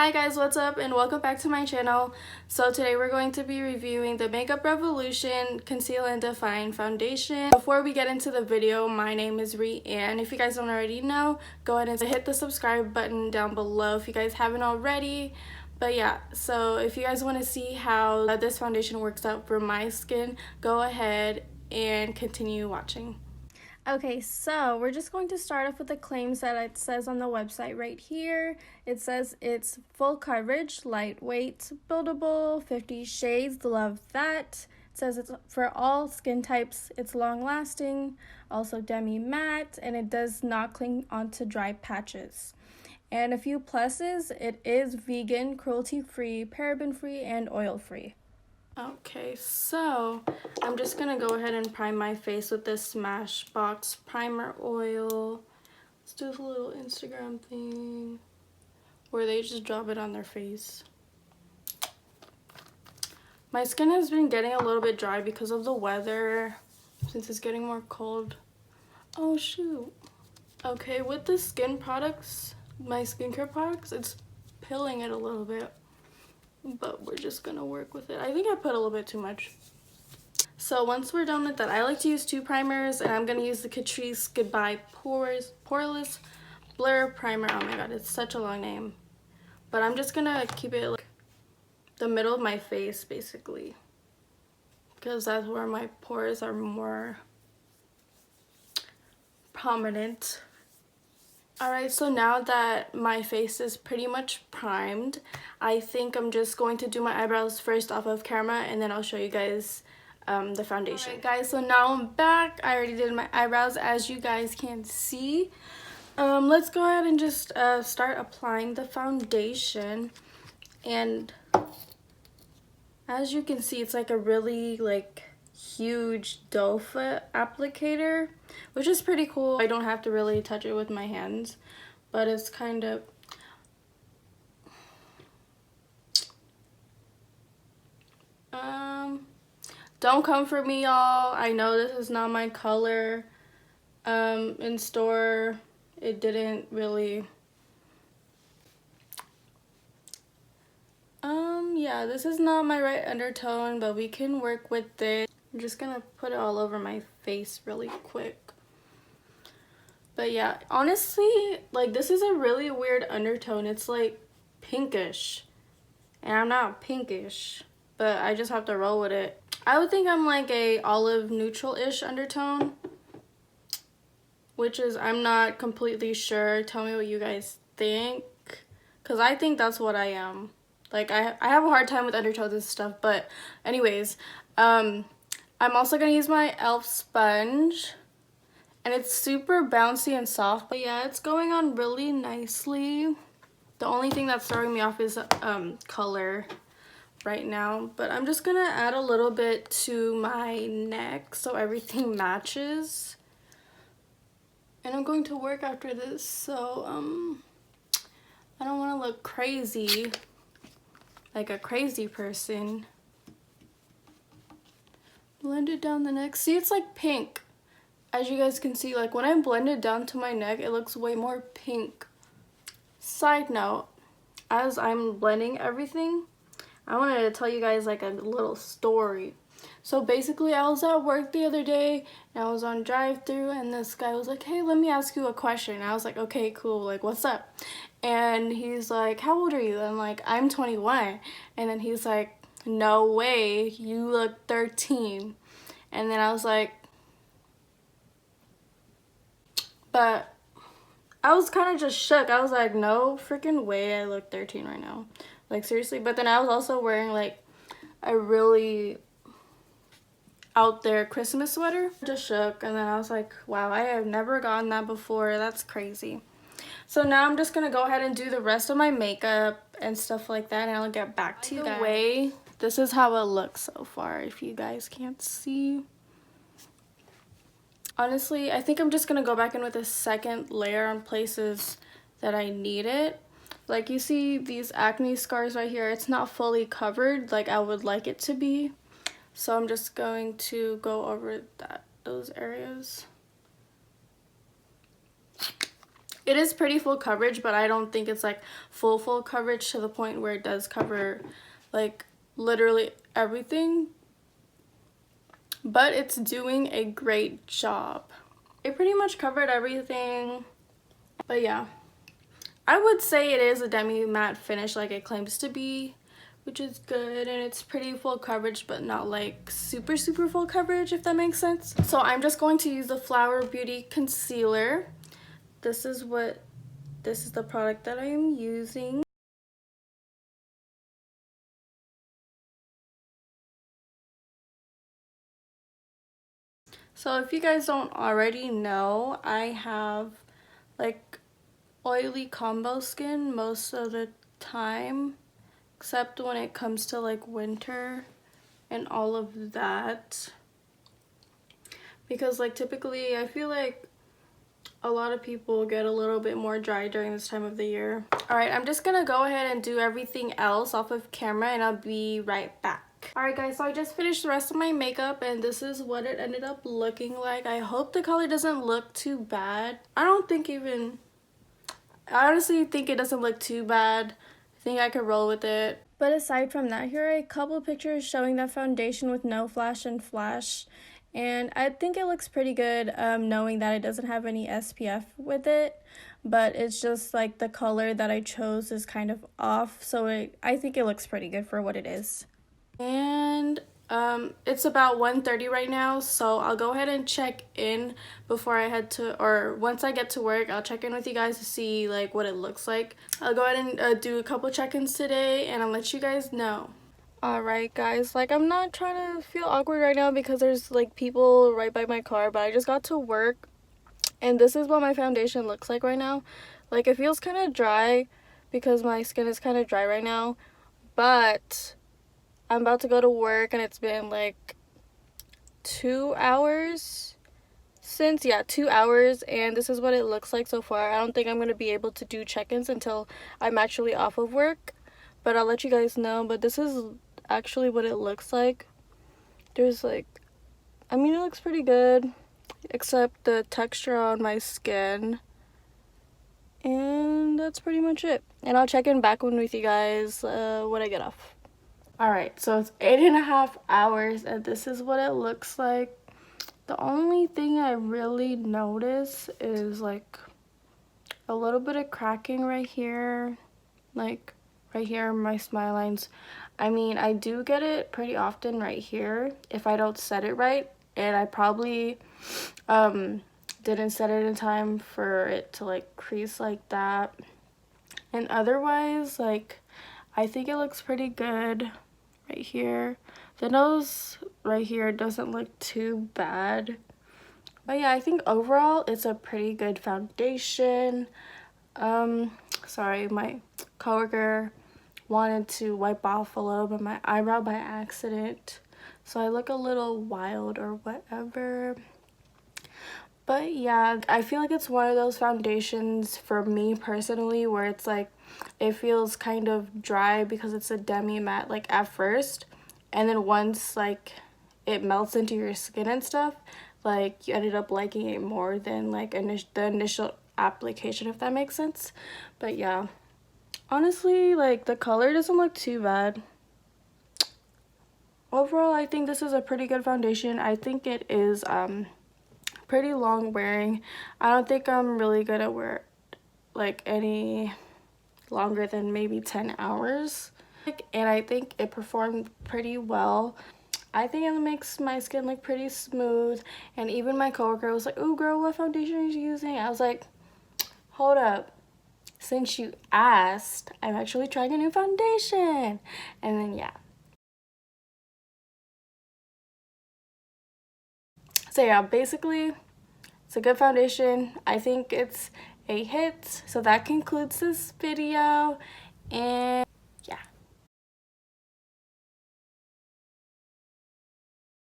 Hi guys, what's up and welcome back to my channel. So today we're going to be reviewing the Makeup Revolution Conceal and Define Foundation. Before we get into the video, my name is Ree, and if you guys don't already know, go ahead and hit the subscribe button down below if you guys haven't already. But yeah, so if you guys want to see how this foundation works out for my skin, go ahead and continue watching. Okay, so we're just going to start off with the claims that it says on the website right here. It says it's full coverage, lightweight, buildable, 50 shades, love that. It says it's for all skin types, it's long lasting, also demi matte, and it does not cling onto dry patches. And a few pluses, it is vegan, cruelty free, paraben free, and oil free. Okay, so I'm just gonna go ahead and prime my face with this Smashbox primer oil. Let's do this little Instagram thing where they just drop it on their face. My skin has been getting a little bit dry because of the weather, since it's getting more cold. Oh shoot. Okay, with the skin products, my skincare products, it's pilling it a little bit. But we're just gonna work with it. I think I put a little bit too much. So once we're done with that, I like to use two primers, and I'm gonna use the Catrice Goodbye Poreless Blur Primer. Oh my god, it's such a long name. But I'm just gonna keep it like the middle of my face, basically, because that's where my pores are more prominent. Alright, so now that my face is pretty much primed, I think I'm just going to do my eyebrows first off of camera, and then I'll show you guys the foundation. Alright guys, so now I'm back. I already did my eyebrows, as you guys can see. Let's go ahead and just start applying the foundation. And as you can see, it's like a really huge doe foot applicator, which is pretty cool. I don't have to really touch it with my hands, but it's kind of don't come for me, y'all. I know this is not my color. In store it didn't really yeah, this is not my right undertone, but we can work with it. I'm just gonna put it all over my face really quick. But yeah, honestly, this is a really weird undertone. It's like pinkish, and I'm not pinkish, but I just have to roll with it. I would think I'm like a olive neutral-ish undertone, which is, I'm not completely sure. Tell me what you guys think, because I think that's what I am. I have a hard time with undertones and stuff, but anyways, I'm also gonna use my e.l.f. sponge, and it's super bouncy and soft. But yeah, it's going on really nicely. The only thing that's throwing me off is color right now, but I'm just gonna add a little bit to my neck so everything matches. And I'm going to work after this, so I don't want to look crazy, like a crazy person. Blend it down the neck. See, it's like pink. As you guys can see, when I blend it down to my neck, it looks way more pink. Side note, as I'm blending everything, I wanted to tell you guys a little story. So basically, I was at work the other day, and I was on drive-thru, and this guy was like, hey, let me ask you a question. And I was like, okay, cool, what's up? And he's like, how old are you? And I'm like, I'm 21. And then he's like, no way, you look 13. And then I was like, but I was kind of just shook. I was like, no freaking way I look 13 right now. Seriously. But then I was also wearing a really out there Christmas sweater. Just shook, and then I was like, wow, I have never gotten that before. That's crazy. So now I'm just gonna go ahead and do the rest of my makeup and stuff like that, and I'll get back to you guys. By the way, this is how it looks so far, if you guys can't see. Honestly, I think I'm just gonna go back in with a second layer on places that I need it. You see these acne scars right here, it's not fully covered like I would like it to be. So I'm just going to go over those areas. It is pretty full coverage, but I don't think it's like full coverage to the point where it does cover like literally everything. But it's doing a great job. It pretty much covered everything. But yeah, I would say it is a demi matte finish like it claims to be, which is good, and it's pretty full coverage but not like super full coverage, if that makes sense. So I'm just going to use the Flower Beauty concealer. This is the product that I am using. So if you guys don't already know, I have like oily combo skin most of the time, except when it comes to like winter and all of that, because like typically I feel like a lot of people get a little bit more dry during this time of the year. Alright, I'm just gonna go ahead and do everything else off of camera and I'll be right back. Alright guys, so I just finished the rest of my makeup and this is what it ended up looking like. I hope the color doesn't look too bad. I honestly think it doesn't look too bad. I think I could roll with it. But aside from that, here are a couple pictures showing that foundation with no flash and flash. And I think it looks pretty good, knowing that it doesn't have any SPF with it. But it's just like the color that I chose is kind of off. So I think it looks pretty good for what it is. And it's about 1:30 right now, so I'll go ahead and check in before I head to, or once I get to work, I'll check in with you guys to see like what it looks like. I'll go ahead and do a couple check-ins today and I'll let you guys know. Alright guys, like I'm not trying to feel awkward right now because there's like people right by my car, but I just got to work and this is what my foundation looks like right now. Like it feels kind of dry because my skin is kind of dry right now, but I'm about to go to work and it's been like 2 hours since, yeah, 2 hours, and this is what it looks like so far. I don't think I'm going to be able to do check-ins until I'm actually off of work, but I'll let you guys know. But this is actually what it looks like. There's like, I mean, it looks pretty good, except the texture on my skin. And that's pretty much it. And I'll check in back with you guys when I get off. Alright, so it's 8.5 hours and this is what it looks like. The only thing I really notice is like a little bit of cracking right here, like right here in my smile lines. I mean, I do get it pretty often right here if I don't set it right, and I probably didn't set it in time for it to like crease like that. And otherwise, like, I think it looks pretty good right here. The nose right here doesn't look too bad. But yeah, I think overall it's a pretty good foundation. Sorry, my coworker wanted to wipe off a little bit of my eyebrow by accident, so I look a little wild or whatever. But yeah, I feel like it's one of those foundations for me personally where it's like it feels kind of dry because it's a demi matte like at first, and then once like it melts into your skin and stuff, like you ended up liking it more than like the initial application, if that makes sense. But yeah, honestly, like the color doesn't look too bad. Overall, I think this is a pretty good foundation. I think it is pretty long wearing. I don't think I'm really gonna wear like any longer than maybe 10 hours. And I think it performed pretty well. I think it makes my skin look pretty smooth, and even my coworker was like, "Oh girl, what foundation are you using?" I was like, hold up, since you asked, I'm actually trying a new foundation. And then yeah, so yeah, basically it's a good foundation. I think it's a hit. So that concludes this video, and